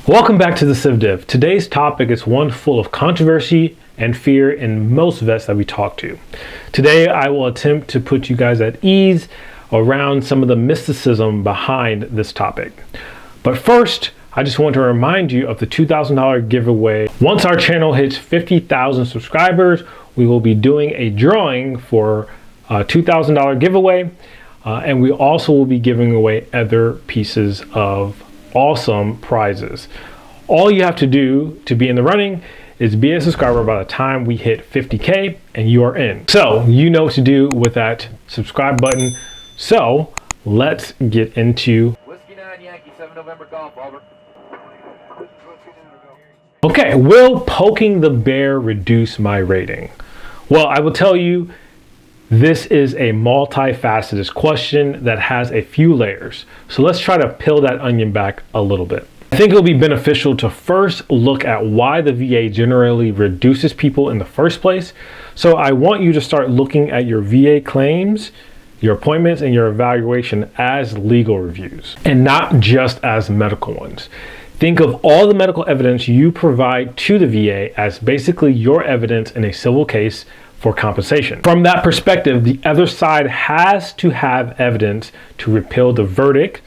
Welcome back to the CIVDIV. Today's topic is one full of controversy and fear in most vets that we talk to. Today, I will attempt to put you guys at ease around some of the mysticism behind this topic. But first, I just want to remind you of the $2,000 giveaway. Once our channel hits 50,000 subscribers, we will be doing a drawing for a $2,000 giveaway. And we also will be giving away other pieces of awesome prizes. All you have to do to be in the running is be a subscriber by the time we hit 50K and you are in. So you know what to do with that subscribe button. So let's get into Whiskey 9 Yankee 7 November Golf, over. Okay, will poking the bear reduce my rating? Well, I will tell you, this is a multifaceted question that has a few layers. So let's try to peel that onion back a little bit. I think it'll be beneficial to first look at why the VA generally reduces people in the first place. So I want you to start looking at your VA claims, your appointments, and your evaluation as legal reviews, and not just as medical ones. Think of all the medical evidence you provide to the VA as basically your evidence in a civil case for compensation. From that perspective, the other side has to have evidence to repeal the verdict,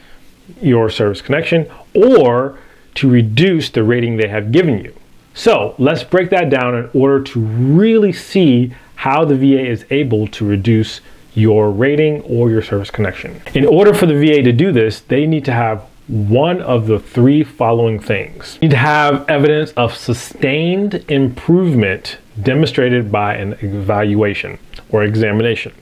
your service connection, or to reduce the rating they have given you. So let's break that down in order to really see how the VA is able to reduce your rating or your service connection. In order for the VA to do this, they need to have one of the three following things. You need to have evidence of sustained improvement demonstrated by an evaluation or examination.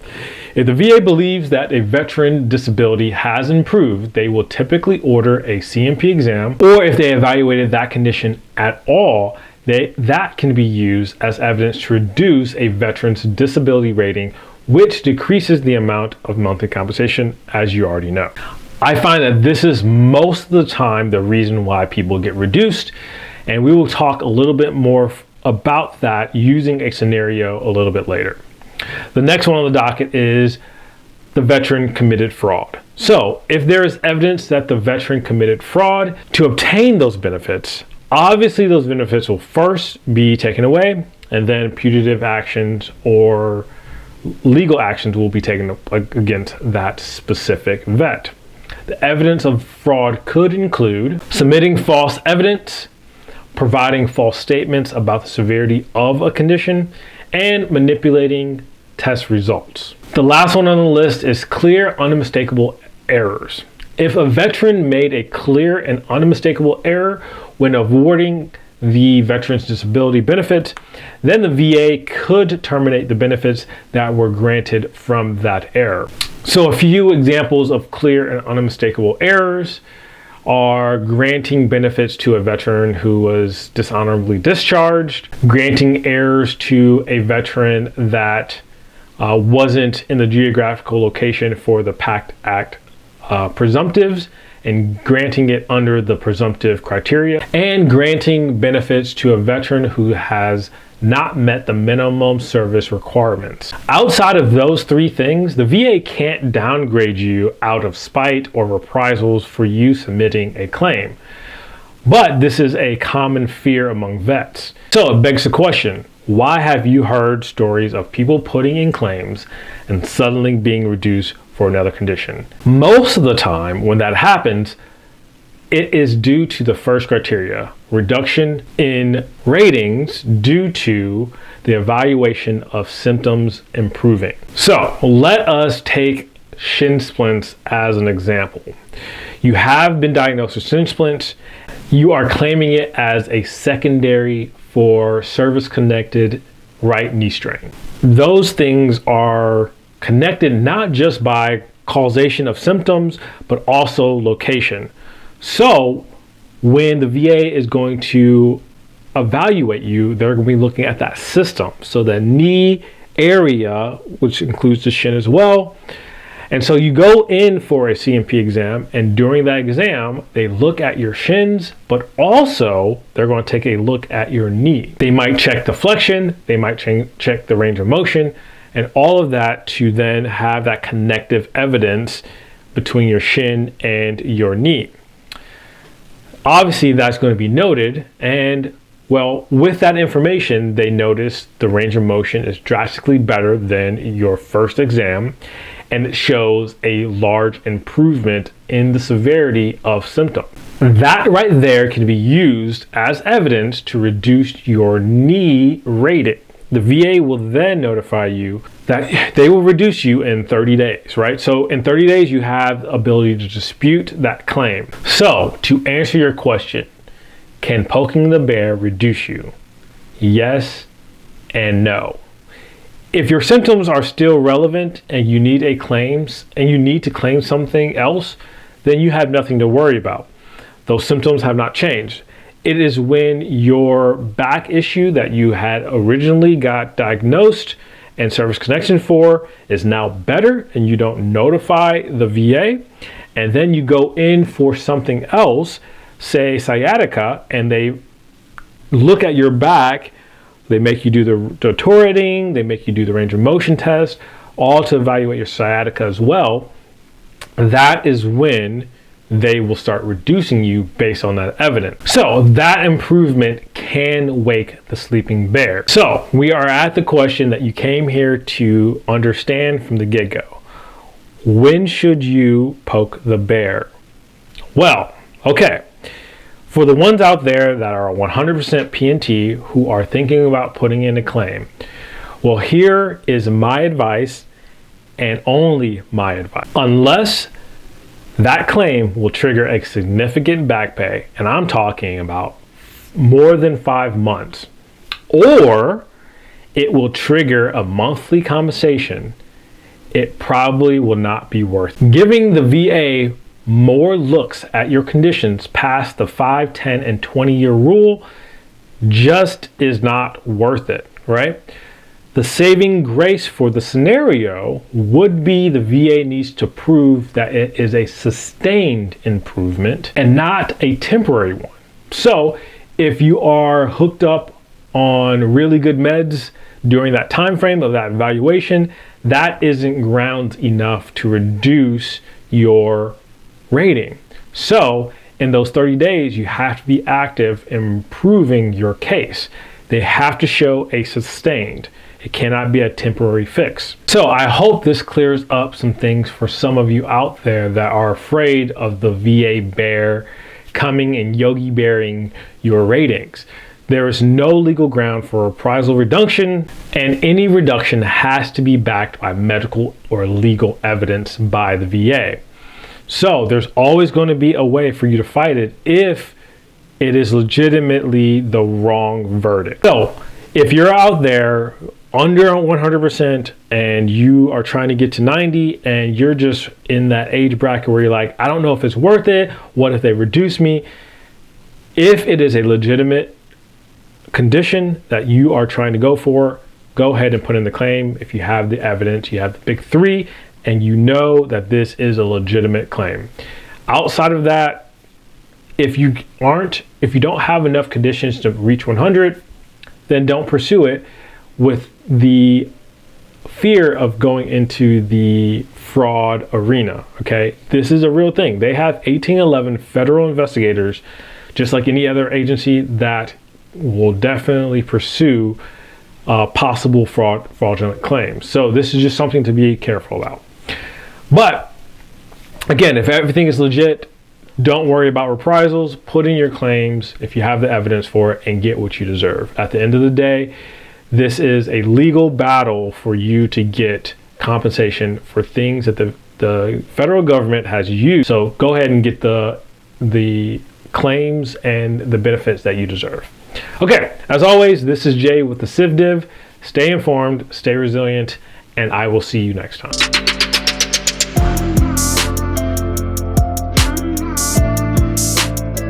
If the VA believes that a veteran disability has improved, they will typically order a CMP exam, or if they evaluated that condition at all, that can be used as evidence to reduce a veteran's disability rating, which decreases the amount of monthly compensation, as you already know. I find that this is most of the time the reason why people get reduced, and we will talk a little bit more about that using a scenario a little bit later. The next one on the docket is the veteran committed fraud. So if there is evidence that the veteran committed fraud to obtain those benefits, obviously those benefits will first be taken away, and then punitive actions or legal actions will be taken against that specific vet. The evidence of fraud could include submitting false evidence, providing false statements about the severity of a condition, and manipulating test results. The last one on the list is clear, unmistakable errors. If a veteran made a clear and unmistakable error when awarding the veteran's disability benefits, then the VA could terminate the benefits that were granted from that error. So a few examples of clear and unmistakable errors are granting benefits to a veteran who was dishonorably discharged, granting errors to a veteran that wasn't in the geographical location for the PACT Act presumptives, and granting it under the presumptive criteria, and granting benefits to a veteran who has not met the minimum service requirements. Outside of those three things, the VA can't downgrade you out of spite or reprisals for you submitting a claim. But this is a common fear among vets. So it begs the question, why have you heard stories of people putting in claims and suddenly being reduced for another condition? Most of the time when that happens, it is due to the first criteria, reduction in ratings due to the evaluation of symptoms improving. So let us take shin splints as an example. You have been diagnosed with shin splints. You are claiming it as a secondary for service-connected right knee strain. Those things are connected not just by causation of symptoms, but also location. So when the VA is going to evaluate you, they're going to be looking at that system. So the knee area, which includes the shin as well. And so you go in for a CMP exam, and during that exam, they look at your shins, but also they're going to take a look at your knee. They might check the flexion, they might check the range of motion, and all of that to then have that connective evidence between your shin and your knee. Obviously, that's going to be noted, and well, with that information, they notice the range of motion is drastically better than your first exam, and it shows a large improvement in the severity of symptoms. That right there can be used as evidence to reduce your knee rating. The VA will then notify you that they will reduce you in 30 days, right? So in 30 days, you have the ability to dispute that claim. So to answer your question, can poking the bear reduce you? Yes and no. If your symptoms are still relevant and you need to claim something else, then you have nothing to worry about. Those symptoms have not changed. It is when your back issue that you had originally got diagnosed and service connection for is now better and you don't notify the VA, and then you go in for something else, say sciatica, and they look at your back, they make you do the tour rating, they make you do the range of motion test, all to evaluate your sciatica as well. That is when they will start reducing you based on that evidence. So that improvement can wake the sleeping bear. So we are at the question that you came here to understand from the get-go. When should you poke the bear? Well, okay. For the ones out there that are 100% P&T who are thinking about putting in a claim, well, here is my advice and only my advice. Unless that claim will trigger a significant back pay, and I'm talking about more than 5 months, or it will trigger a monthly compensation, it probably will not be worth it. Giving the VA more looks at your conditions past the 5, 10, and 20-year rule just is not worth it, right? The saving grace for the scenario would be the VA needs to prove that it is a sustained improvement and not a temporary one. So if you are hooked up on really good meds during that time frame of that evaluation, that isn't grounds enough to reduce your rating. So in those 30 days, you have to be active in improving your case. They have to show a sustained. It cannot be a temporary fix. So I hope this clears up some things for some of you out there that are afraid of the VA bear coming and yogi bearing your ratings. There is no legal ground for reprisal reduction, and any reduction has to be backed by medical or legal evidence by the VA. So there's always going to be a way for you to fight it if it is legitimately the wrong verdict. So if you're out there under 100% and you are trying to get to 90 and you're just in that age bracket where you're like, I don't know if it's worth it. What if they reduce me? If it is a legitimate condition that you are trying to go for, go ahead and put in the claim. If you have the evidence, you have the big three, and you know that this is a legitimate claim. Outside of that, if you don't have enough conditions to reach 100, then don't pursue it with the fear of going into the fraud arena, okay? This is a real thing. They have 1811 federal investigators, just like any other agency, that will definitely pursue possible fraudulent claims. So this is just something to be careful about. But again, if everything is legit, don't worry about reprisals. Put in your claims if you have the evidence for it and get what you deserve. At the end of the day, this is a legal battle for you to get compensation for things that the federal government has used. So go ahead and get the claims and the benefits that you deserve. Okay, as always, this is Jay with the CIVDIV. Stay informed, stay resilient, and I will see you next time.